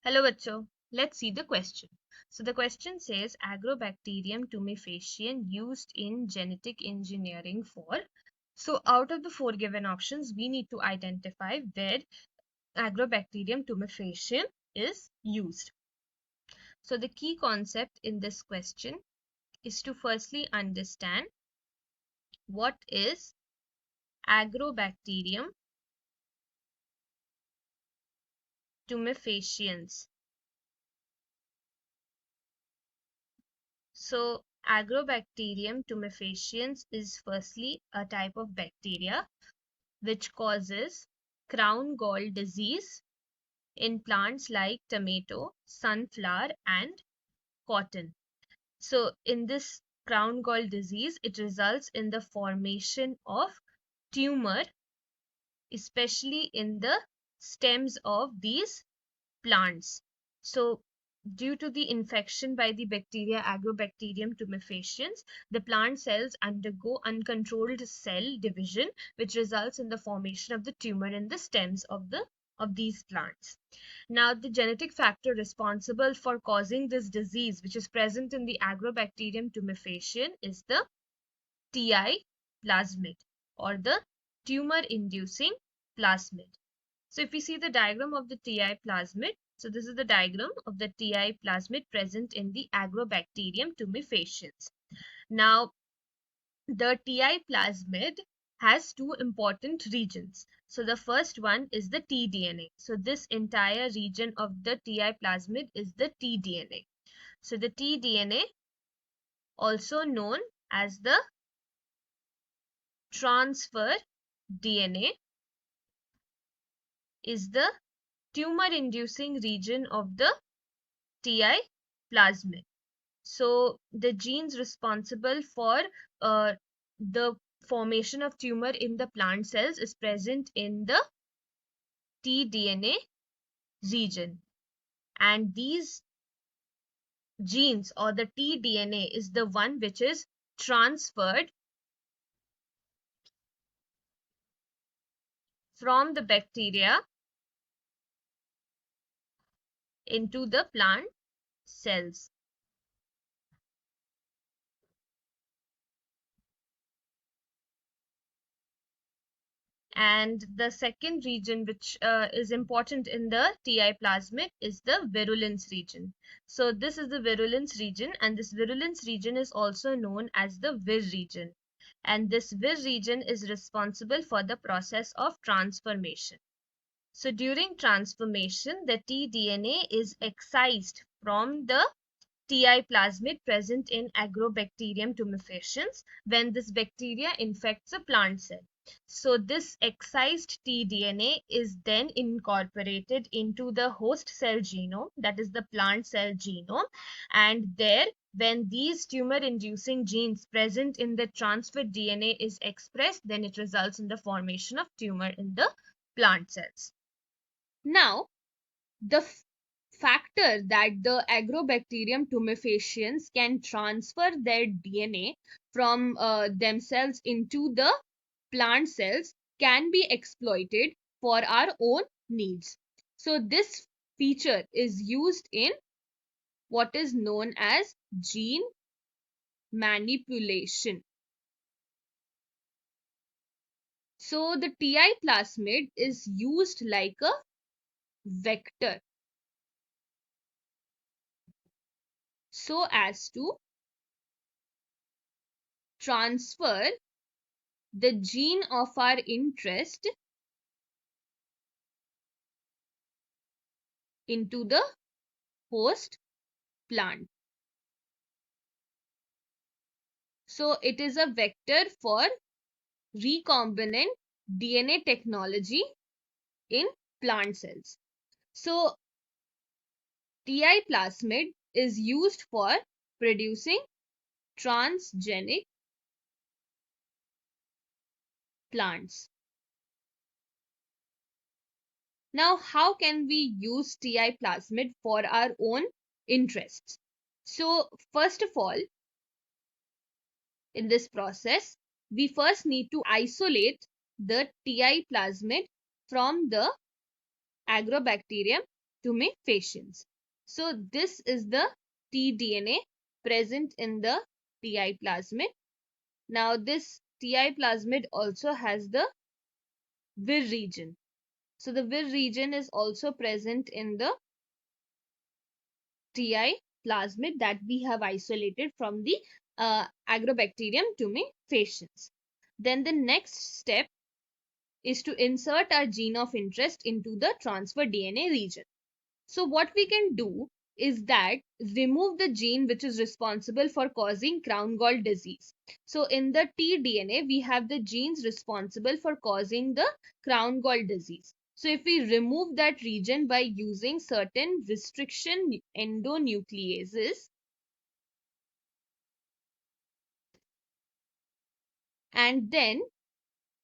Hello, bachcho. Let's see the question. So the question says Agrobacterium tumefaciens used in genetic engineering for. So out of the four given options, we need to identify where Agrobacterium tumefaciens is used. So the key concept in this question is to firstly understand what is Agrobacterium tumefaciens. So Agrobacterium tumefaciens is firstly a type of bacteria which causes crown gall disease in plants like tomato, sunflower, and cotton. So in this crown gall disease, it results in the formation of tumor, especially in the stems of these plants. So due to the infection by the bacteria Agrobacterium tumefaciens, the plant cells undergo uncontrolled cell division, which results in the formation of the tumor in the stems of these plants. Now, the genetic factor responsible for causing this disease, which is present in the Agrobacterium tumefaciens, is the TI plasmid or the tumor-inducing plasmid. So if we see the diagram of the TI plasmid, so this is the diagram of the TI plasmid present in the Agrobacterium tumefaciens. Now, the TI plasmid has two important regions. So the first one is the tDNA. So this entire region of the TI plasmid is the tDNA. So the tDNA, also known as the transfer DNA, is the tumor-inducing region of the TI plasmid. So the genes responsible for the formation of tumor in the plant cells is present in the tDNA region. And these genes or the tDNA is the one which is transferred from the bacteria into the plant cells. And the second region which is important in the TI plasmid is the virulence region. So this is the virulence region, and this virulence region is also known as the Vir region. And this Vir region is responsible for the process of transformation. So during transformation, the tDNA is excised from the TI plasmid present in Agrobacterium tumefaciens when this bacteria infects a plant cell. So this excised tDNA is then incorporated into the host cell genome, that is the plant cell genome, and there when these tumor inducing genes present in the transferred DNA is expressed, then it results in the formation of tumor in the plant cells. Now, the factor that the Agrobacterium tumefaciens can transfer their DNA from themselves into the plant cells can be exploited for our own needs. So this feature is used in what is known as gene manipulation. So the TI plasmid is used like a vector so as to transfer the gene of our interest into the host plant. So it is a vector for recombinant DNA technology in plant cells. So TI plasmid is used for producing transgenic plants. Now, how can we use TI plasmid for our own interests? So, first of all, in this process, we first need to isolate the TI plasmid from the Agrobacterium tumefaciens. So this is the tDNA present in the Ti plasmid. Now this Ti plasmid also has the Vir region. So the Vir region is also present in the Ti plasmid that we have isolated from the Agrobacterium tumefaciens. Then the next step is to insert our gene of interest into the transfer DNA region. So what we can do is that remove the gene which is responsible for causing crown gall disease. So in the tDNA, we have the genes responsible for causing the crown gall disease. So if we remove that region by using certain restriction endonucleases, and then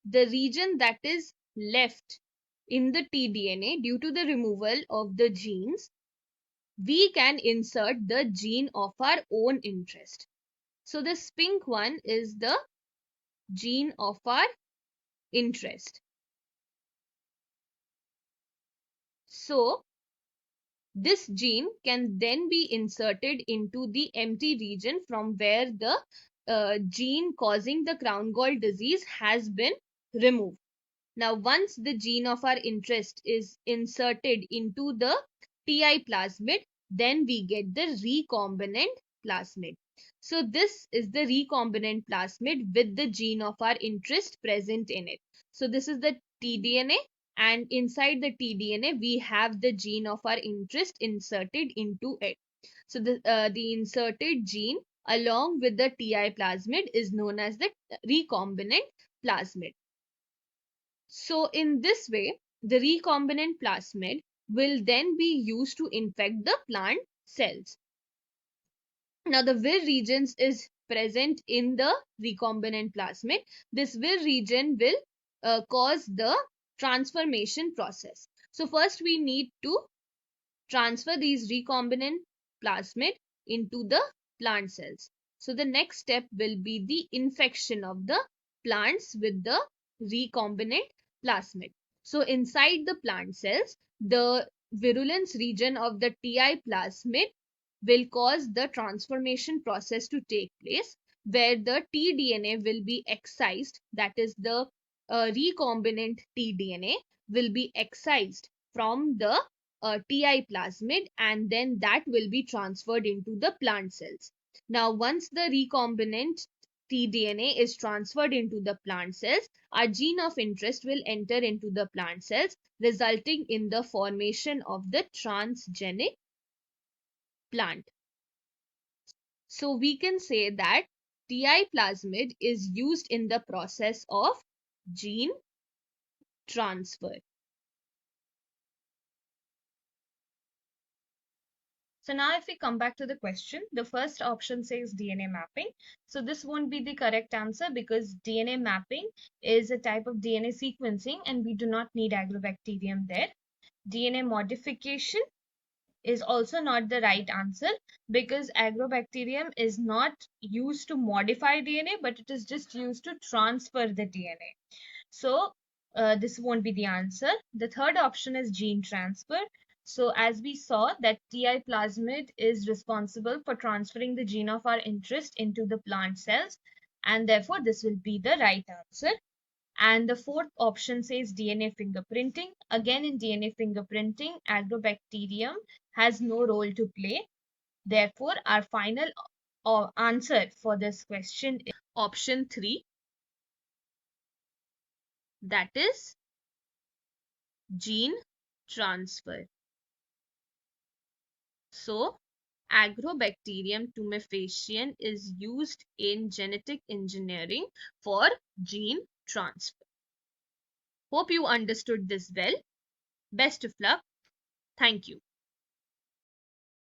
the region that is left in the tDNA due to the removal of the genes, we can insert the gene of our own interest. So this pink one is the gene of our interest. So this gene can then be inserted into the empty region from where the gene causing the crown gall disease has been removed. Now, once the gene of our interest is inserted into the Ti plasmid, then we get the recombinant plasmid. So this is the recombinant plasmid with the gene of our interest present in it. So this is the tDNA, and inside the tDNA, we have the gene of our interest inserted into it. So the inserted gene along with the Ti plasmid is known as the recombinant plasmid. So in this way, the recombinant plasmid will then be used to infect the plant cells. Now the Vir regions is present in the recombinant plasmid. This Vir region will cause the transformation process. So first we need to transfer these recombinant plasmid into the plant cells. So the next step will be the infection of the plants with the recombinant plasmid. So inside the plant cells, the virulence region of the Ti plasmid will cause the transformation process to take place, where the tDNA will be excised, that is the recombinant tDNA will be excised from the Ti plasmid, and then that will be transferred into the plant cells. Now, once the recombinant tDNA is transferred into the plant cells, our gene of interest will enter into the plant cells, resulting in the formation of the transgenic plant. So we can say that Ti plasmid is used in the process of gene transfer. So now if we come back to the question, the first option says DNA mapping. So this won't be the correct answer because DNA mapping is a type of DNA sequencing and we do not need Agrobacterium there. DNA modification is also not the right answer because Agrobacterium is not used to modify DNA, but it is just used to transfer the DNA. So this won't be the answer. The third option is gene transfer. So as we saw that Ti plasmid is responsible for transferring the gene of our interest into the plant cells, and therefore this will be the right answer. And the fourth option says DNA fingerprinting. Again, in DNA fingerprinting, Agrobacterium has no role to play. Therefore, our final answer for this question is option 3, that is gene transfer. So, Agrobacterium tumefaciens is used in genetic engineering for gene transfer. Hope you understood this well. Best of luck. Thank you.